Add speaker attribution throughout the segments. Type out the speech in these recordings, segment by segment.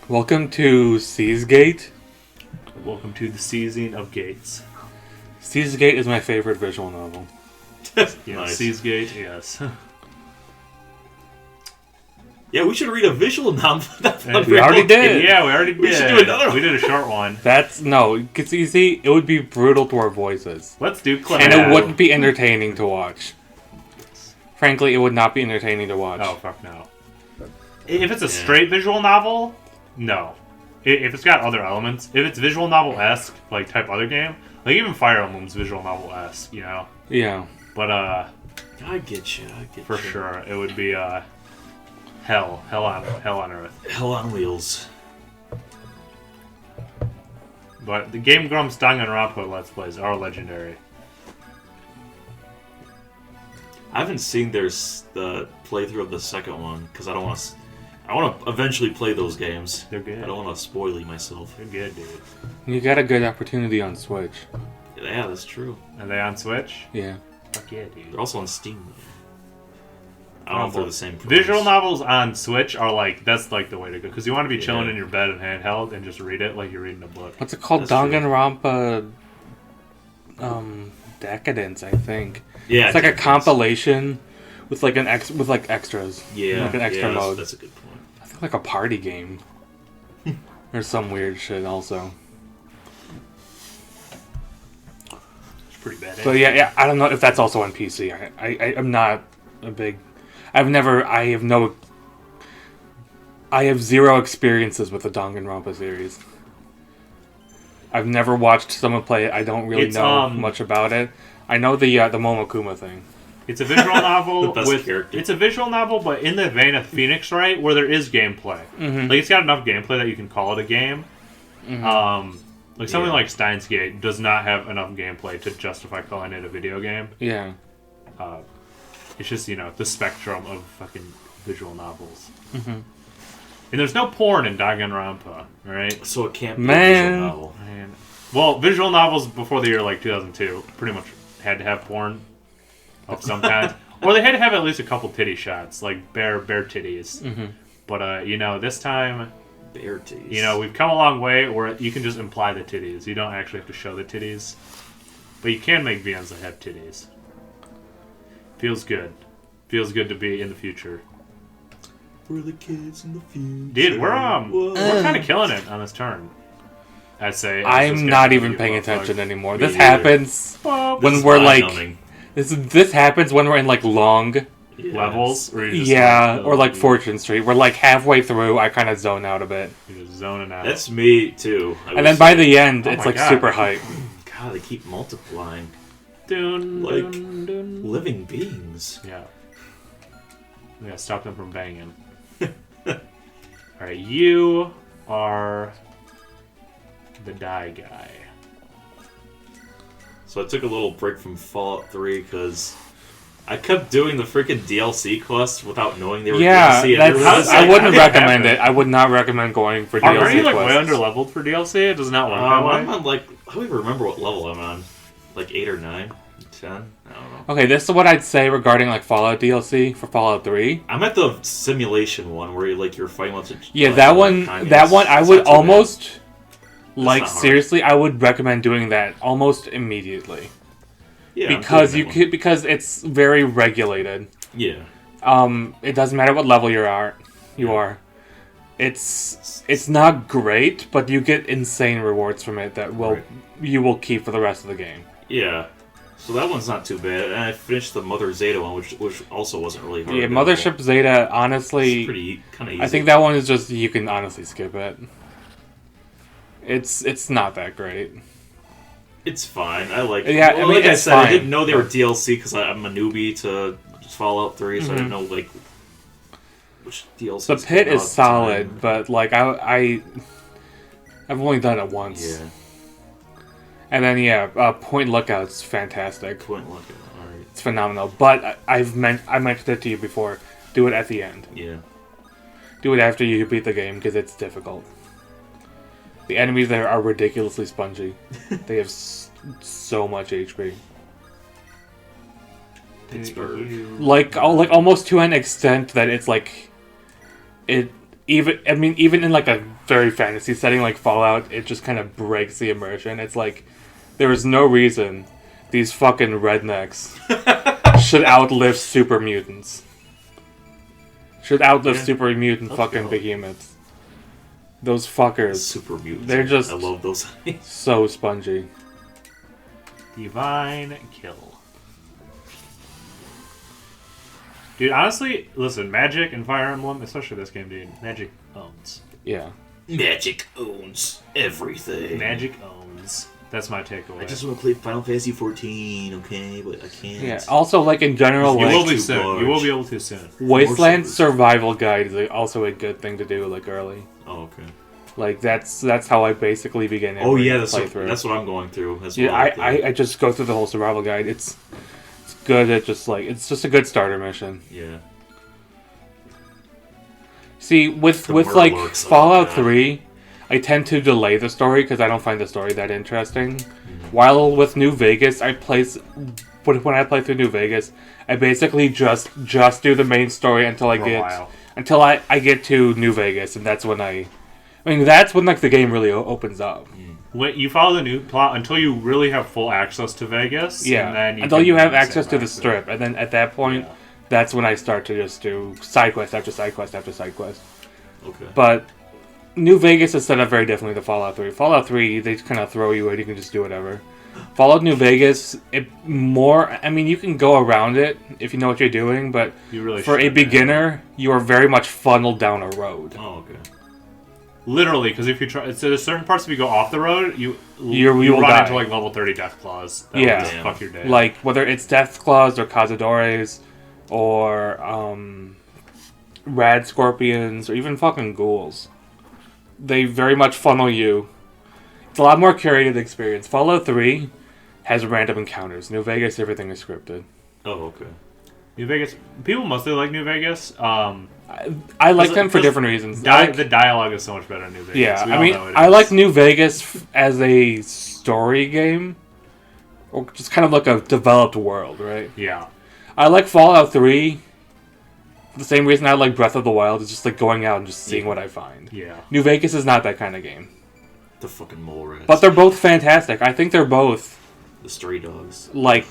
Speaker 1: Welcome to Seasgate.
Speaker 2: Welcome to the Seizing of Gates.
Speaker 1: Seasgate is my favorite visual novel.
Speaker 2: Yes,
Speaker 3: Nice.
Speaker 2: Seizgate, yes.
Speaker 3: Yeah, we should read a visual novel.
Speaker 1: We already did.
Speaker 2: Yeah, we already did.
Speaker 3: We should do another one.
Speaker 2: We did a short one.
Speaker 1: It's easy. It would be brutal to our voices.
Speaker 2: Let's do Clement.
Speaker 1: And it wouldn't be entertaining to watch. Frankly, it would not be entertaining to watch.
Speaker 2: Oh, fuck no. If it's a straight visual novel, no. If it's got other elements, if it's visual novel-esque, like type other game, like even Fire Emblem's visual novel-esque, you know?
Speaker 1: Yeah.
Speaker 2: But,
Speaker 3: I get you.
Speaker 2: for sure, it would be, hell on earth.
Speaker 3: Hell on wheels.
Speaker 2: But the Game Grumps Danganronpa Let's Plays are legendary.
Speaker 3: I haven't seen the playthrough of the second one because I want to eventually play those games.
Speaker 2: They're good.
Speaker 3: I don't want to spoil myself.
Speaker 2: They're good, dude.
Speaker 1: You got a good opportunity on Switch.
Speaker 3: Yeah, that's true.
Speaker 2: Are they on Switch?
Speaker 1: Yeah.
Speaker 2: Fuck yeah, dude.
Speaker 3: They're also on Steam. I don't know if they're the same price.
Speaker 2: Visual novels on Switch are that's like the way to go because you want to be chilling in your bed and handheld and just read it like you're reading a book.
Speaker 1: What's it called?
Speaker 3: That's true.
Speaker 1: Danganronpa Decadence, I think.
Speaker 3: Yeah,
Speaker 1: It's like a
Speaker 3: Decadence.
Speaker 1: compilation with like extras.
Speaker 3: Yeah,
Speaker 1: Like an extra mode.
Speaker 3: That's a good point.
Speaker 1: I think like a party game. Or some weird shit also.
Speaker 2: It's pretty bad.
Speaker 1: So yeah, I don't know if that's also on PC. I'm not a big. I have zero experiences with the Danganronpa series. I've never watched someone play it. I don't really know much about it. I know the Momokuma thing.
Speaker 2: It's a visual novel
Speaker 3: The best character.
Speaker 2: It's a visual novel, but in the vein of Phoenix Wright, where there is gameplay.
Speaker 1: Mm-hmm.
Speaker 2: Like it's got enough gameplay that you can call it a game.
Speaker 1: Mm-hmm.
Speaker 2: Like something like Steins Gate does not have enough gameplay to justify calling it a video game.
Speaker 1: Yeah.
Speaker 2: It's just the spectrum of fucking visual novels.
Speaker 1: Mm-hmm.
Speaker 2: And there's no porn in Danganronpa, right?
Speaker 3: So it can't be a
Speaker 1: Man.
Speaker 3: visual novel.
Speaker 2: Man. Well, visual novels before the year 2002 pretty much had to have porn of some kind. Or they had to have at least a couple titty shots, like bare titties.
Speaker 1: Mm-hmm.
Speaker 2: But, this time,
Speaker 3: Bare titties.
Speaker 2: we've come a long way where you can just imply the titties. You don't actually have to show the titties. But you can make VNs that have titties. Feels good. Feels good to be in the future.
Speaker 3: For the kids in the future.
Speaker 2: Dude, we're kind of killing it on this turn. I'd say.
Speaker 1: I'm not even paying attention anymore. This
Speaker 3: neither.
Speaker 1: happens when we're like this happens when we're in like long
Speaker 2: levels. Or you're just
Speaker 1: or like Fortune Street. We're like halfway through. I kind of zone out a bit,
Speaker 2: You're just zoning out.
Speaker 3: That's me too.
Speaker 1: and then by the end,
Speaker 2: Oh
Speaker 1: it's
Speaker 2: my
Speaker 1: like
Speaker 2: God.
Speaker 1: super hype.
Speaker 3: God, they keep multiplying.
Speaker 2: Dun,
Speaker 3: Like,
Speaker 2: dun, dun.
Speaker 3: Living beings.
Speaker 2: Yeah. We gotta stop them from banging. Alright, you are the die guy.
Speaker 3: So I took a little break from Fallout 3 because I kept doing the freaking DLC quests without knowing they were
Speaker 1: Yeah,
Speaker 3: DLC.
Speaker 1: I wouldn't recommend it. I would not recommend going for DLC
Speaker 2: Are you like way
Speaker 1: quests.
Speaker 2: under leveled for DLC? It does not work that
Speaker 3: I'm
Speaker 2: way.
Speaker 3: on like, I don't even remember what level I'm on. Like 8 or 9? 10? I don't know.
Speaker 1: Okay, this is what I'd say regarding like Fallout DLC for Fallout 3.
Speaker 3: I'm at the simulation one where you're fighting with
Speaker 1: Yeah, that one I would almost like seriously. I would recommend doing that almost immediately because because it's very regulated.
Speaker 3: Yeah.
Speaker 1: It doesn't matter what level you are. It's not great, but you get insane rewards from it that you will keep for the rest of the game.
Speaker 3: Yeah. So that one's not too bad. And I finished the Mother Zeta one, which also wasn't really hard.
Speaker 1: Yeah, Mothership Zeta, honestly,
Speaker 3: It's pretty kind of easy.
Speaker 1: I think that one is just you can honestly skip it. It's not that great.
Speaker 3: It's fine. I like it.
Speaker 1: Yeah,
Speaker 3: Well,
Speaker 1: I mean,
Speaker 3: like I
Speaker 1: it's
Speaker 3: said, I
Speaker 1: fine,
Speaker 3: didn't know they were DLC because I'm a newbie to Fallout 3, so I didn't know like which DLC.
Speaker 1: The Pit is solid, but like I've only done it once.
Speaker 3: Yeah.
Speaker 1: And then Point Lookout's fantastic.
Speaker 3: Point Lookout. All right.
Speaker 1: It's phenomenal. But I mentioned it to you before. Do it at the end.
Speaker 3: Yeah.
Speaker 1: Do it after you beat the game because it's difficult. The enemies there are ridiculously spongy. They have so much HP.
Speaker 3: Pittsburgh.
Speaker 1: Like almost to an extent that it's like even in like a very fantasy setting like Fallout, it just kind of breaks the immersion. It's like there is no reason these fucking rednecks should outlive super mutants. Should outlive super mutant fucking behemoths. Those fuckers.
Speaker 3: Super mutants.
Speaker 1: They're just
Speaker 3: I love those.
Speaker 1: so spongy.
Speaker 2: Divine Kill. Dude, honestly, listen, Magic and Fire Emblem, especially this game, dude, Magic owns.
Speaker 1: Yeah.
Speaker 3: Magic owns everything.
Speaker 2: Magic owns. That's my takeaway.
Speaker 3: I just want to play Final Fantasy 14, okay? But I can't.
Speaker 1: Yeah. Also, like in general,
Speaker 2: You
Speaker 1: like
Speaker 2: will be soon. You will be able to soon.
Speaker 1: Wasteland Survival Guide is also a good thing to do like early.
Speaker 3: Oh, okay.
Speaker 1: Like that's how I basically begin every
Speaker 3: Oh yeah, that's
Speaker 1: playthrough.
Speaker 3: what I'm going through. That's
Speaker 1: Yeah,
Speaker 3: what
Speaker 1: I just go through the whole survival guide. It's good at it's just a good starter mission.
Speaker 3: Yeah.
Speaker 1: See, with like Fallout 3, I tend to delay the story because I don't find the story that interesting. Mm-hmm. While with New Vegas, when I play through New Vegas, I basically just do the main story until I get to New Vegas, and that's when that's when like the game really opens up.
Speaker 2: When you follow the new plot until you really have full access to Vegas.
Speaker 1: Yeah,
Speaker 2: and then
Speaker 1: until you have access to the strip, and then at that point, that's when I start to just do side quest after side quest after side quest.
Speaker 3: Okay.
Speaker 1: But New Vegas is set up very differently to Fallout 3. Fallout 3, they kind of throw you in, you can just do whatever. Fallout New Vegas, you can go around it if you know what you're doing, but for a beginner, you are very much funneled down a road.
Speaker 3: Oh, okay.
Speaker 2: Literally, because if you try, so there's certain parts if you go off the road, you
Speaker 1: will
Speaker 2: run
Speaker 1: die.
Speaker 2: into like level 30 death claws. That
Speaker 1: Yeah,
Speaker 2: will just fuck your day.
Speaker 1: Like whether it's death claws or cazadores or rad scorpions or even fucking ghouls, they very much funnel you. It's a lot more curated experience. Fallout 3 has random encounters. New Vegas, everything is scripted.
Speaker 3: Oh, okay.
Speaker 2: New Vegas, people mostly like New Vegas.
Speaker 1: I like them for different reasons.
Speaker 2: The dialogue is so much better in New Vegas.
Speaker 1: Yeah, I like New Vegas as a story game, or just kind of like a developed world, right?
Speaker 2: Yeah.
Speaker 1: I like Fallout 3. The same reason I like Breath of the Wild is just like going out and just seeing what I find.
Speaker 2: Yeah.
Speaker 1: New Vegas is not that kind of game.
Speaker 3: The fucking mole rats.
Speaker 1: But they're both fantastic. I think they're both
Speaker 3: the stray dogs.
Speaker 1: Like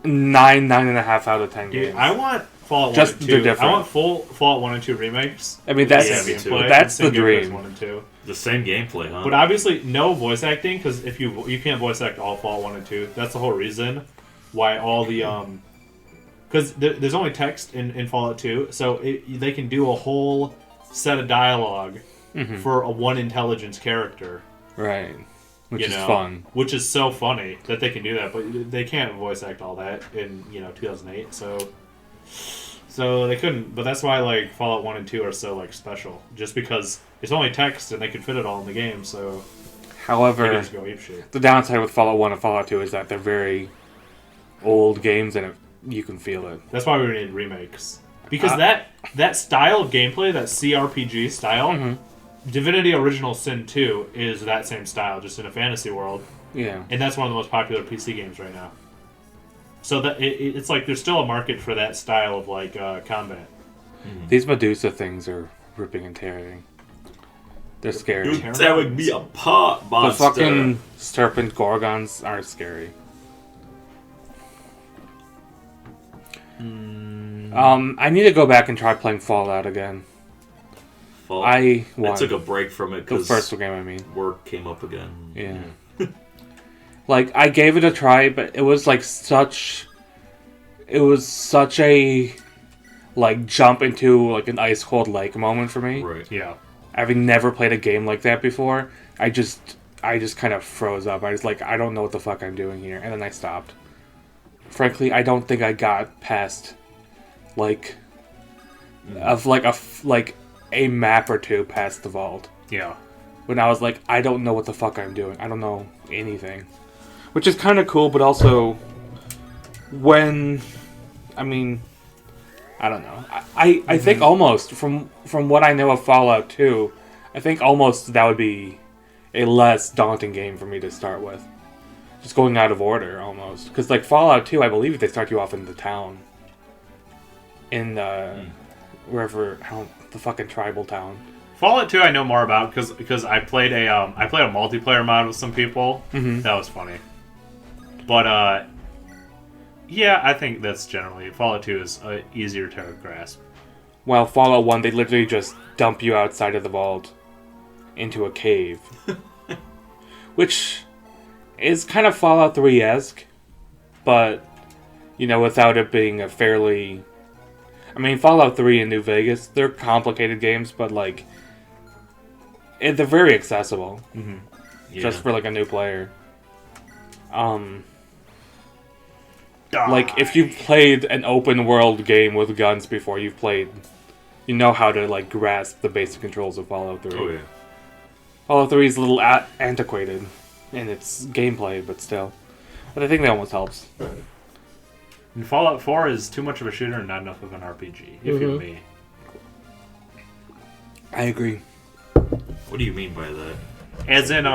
Speaker 1: 9.5 out of 10
Speaker 2: Dude,
Speaker 1: games.
Speaker 2: I want Fallout 1
Speaker 1: Just
Speaker 2: and 2.
Speaker 1: they're different.
Speaker 2: I want full Fallout 1 and 2 remakes.
Speaker 1: I mean, that's the dream.
Speaker 2: 1 and 2.
Speaker 3: The same gameplay, huh?
Speaker 2: But obviously, no voice acting, because if you can't voice act all Fallout 1 and 2. That's the whole reason why all the because there's only text in Fallout 2, so they can do a whole set of dialogue for a one intelligence character.
Speaker 1: Right. Which is fun.
Speaker 2: Which is so funny that they can do that, but they can't voice act all that in 2008. So they couldn't. But that's why like Fallout 1 and 2 are so like special, just because it's only text and they can fit it all in the game. So
Speaker 1: however,
Speaker 2: they can just go apeshit.
Speaker 1: The downside with Fallout 1 and Fallout 2 is that they're very old games and you can feel it.
Speaker 2: That's why we need remakes, because that style of gameplay, that CRPG style. Divinity Original Sin 2 is that same style, just in a fantasy world.
Speaker 1: Yeah.
Speaker 2: And that's one of the most popular PC games right now. So that it's like there's still a market for that style of like combat.
Speaker 1: These Medusa things are ripping and tearing. They're scary.
Speaker 3: You're tearing me apart, monster.
Speaker 1: The fucking serpent gorgons are scary. I need to go back and try playing Fallout again. I
Speaker 3: took a break from it because
Speaker 1: the first game, I mean,
Speaker 3: work came up again.
Speaker 1: Yeah. Like I gave it a try, but it was like such a like jump into like an ice cold lake moment for me.
Speaker 3: Right.
Speaker 2: Yeah.
Speaker 1: Having never played a game like that before, I just kind of froze up. I was like, I don't know what the fuck I'm doing here, and then I stopped. Frankly, I don't think I got past like a map or two past the vault.
Speaker 2: Yeah.
Speaker 1: When I was like, I don't know what the fuck I'm doing. I don't know anything. Which is kind of cool, but also I don't know. I think almost, from what I know of Fallout 2, I think almost that would be a less daunting game for me to start with. Just going out of order, almost. Because like Fallout 2, I believe they start you off in the town. In wherever, the fucking tribal town.
Speaker 2: Fallout 2 I know more about because I played a multiplayer mod with some people.
Speaker 1: Mm-hmm.
Speaker 2: That was funny. But yeah, I think that's generally Fallout 2 is easier to grasp.
Speaker 1: While Fallout 1, they literally just dump you outside of the vault into a cave. Which is kind of Fallout 3-esque, but, without it being a fairly... I mean, Fallout 3 and New Vegas, they're complicated games, but, they're very accessible.
Speaker 2: Mm-hmm.
Speaker 3: Yeah.
Speaker 1: Just for, a new player. If you've played an open world game with guns before, you know how to grasp the basic controls of Fallout 3.
Speaker 3: Oh yeah.
Speaker 1: Fallout 3 is a little antiquated in its gameplay, but still. But I think that almost helps.
Speaker 2: And Fallout 4 is too much of a shooter and not enough of an RPG, if you're me.
Speaker 1: I agree.
Speaker 3: What do you mean by that?
Speaker 2: As in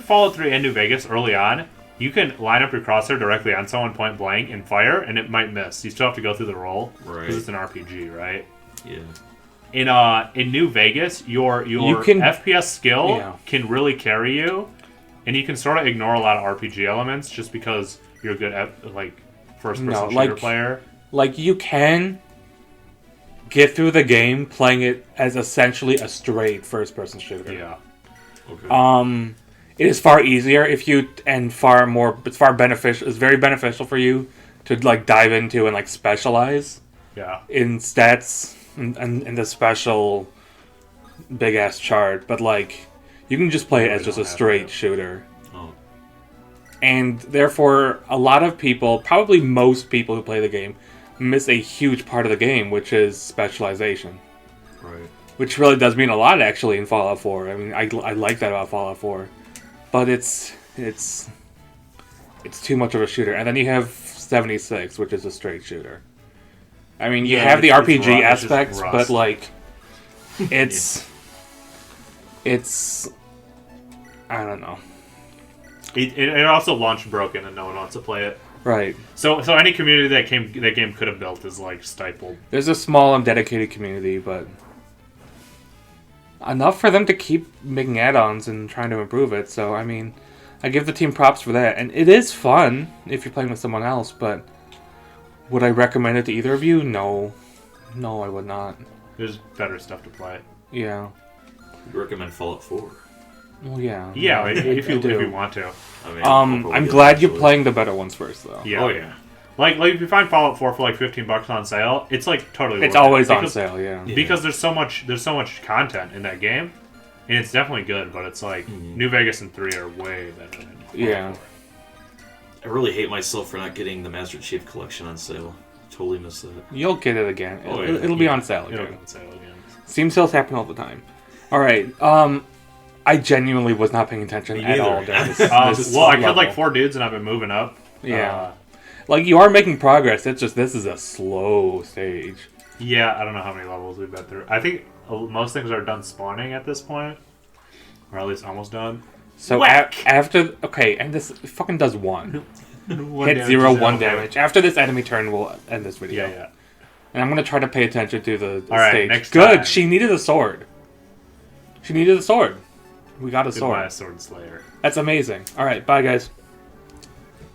Speaker 2: Fallout 3 and New Vegas early on, you can line up your crosshair directly on someone point blank and fire, and it might miss. You still have to go through the roll because it's an RPG, right?
Speaker 3: Yeah.
Speaker 2: In New Vegas, your FPS skill can really carry you, and you can sort of ignore a lot of RPG elements just because you're a good first-person shooter player.
Speaker 1: You can get through the game playing it as essentially a straight first-person shooter.
Speaker 2: Yeah.
Speaker 3: Okay.
Speaker 1: It is far easier it's far beneficial. It's very beneficial for you to dive into and specialize.
Speaker 2: Yeah.
Speaker 1: In stats and the special big ass chart, but you can just play it as just a straight shooter.
Speaker 3: Oh.
Speaker 1: And therefore, a lot of people, probably most people who play the game, miss a huge part of the game, which is specialization.
Speaker 3: Right.
Speaker 1: Which really does mean a lot, actually, in Fallout 4. I mean, I like that about Fallout 4. But it's too much of a shooter. And then you have 76, which is a straight shooter. I mean, you have the RPG aspects, but it's I don't know.
Speaker 2: It also launched broken, and no one wants to play it.
Speaker 1: Right.
Speaker 2: So any community that game could have built is stifled.
Speaker 1: There's a small and dedicated community, but enough for them to keep making add-ons and trying to improve it. So I mean, I give the team props for that, and it is fun if you're playing with someone else. But would I recommend it to either of you? No, I would not.
Speaker 2: There's better stuff to play.
Speaker 1: Yeah.
Speaker 3: You recommend Fallout 4?
Speaker 1: Well, yeah.
Speaker 2: Yeah, if you want to.
Speaker 3: I mean,
Speaker 1: I'm glad you're playing the better ones first, though.
Speaker 2: Yeah.
Speaker 3: Oh yeah.
Speaker 2: If you find Fallout 4 for $15 on sale, it's totally worth it.
Speaker 1: It's always on sale, yeah.
Speaker 2: Because there's so much content in that game, and it's definitely good. But it's New Vegas and 3 are way better than Fallout 4.
Speaker 3: I really hate myself for not getting the Master Chief Collection on sale. Totally missed that.
Speaker 1: You'll get it again.
Speaker 3: Oh, yeah.
Speaker 1: It'll be on sale again.
Speaker 2: It'll be on sale again.
Speaker 1: Steam sales happen all the time. All right. I genuinely was not paying attention
Speaker 3: Me
Speaker 1: at
Speaker 3: neither.
Speaker 1: all. During this
Speaker 2: I killed
Speaker 1: level.
Speaker 2: 4 dudes, and I've been moving up.
Speaker 1: Yeah. You are making progress. It's just this is a slow stage.
Speaker 2: Yeah, I don't know how many levels we've been through. I think most things are done spawning at this point, or at least almost done.
Speaker 1: So after and this fucking does 1. Hit 0, 1 damage. After this enemy turn, we'll end this video.
Speaker 2: Yeah.
Speaker 1: And I'm gonna try to pay attention to the
Speaker 2: All right,
Speaker 1: stage.
Speaker 2: next
Speaker 1: Good.
Speaker 2: time.
Speaker 1: She needed a sword. We got a sword.
Speaker 2: Goodbye, Sword Slayer.
Speaker 1: That's amazing. All right. Bye, guys.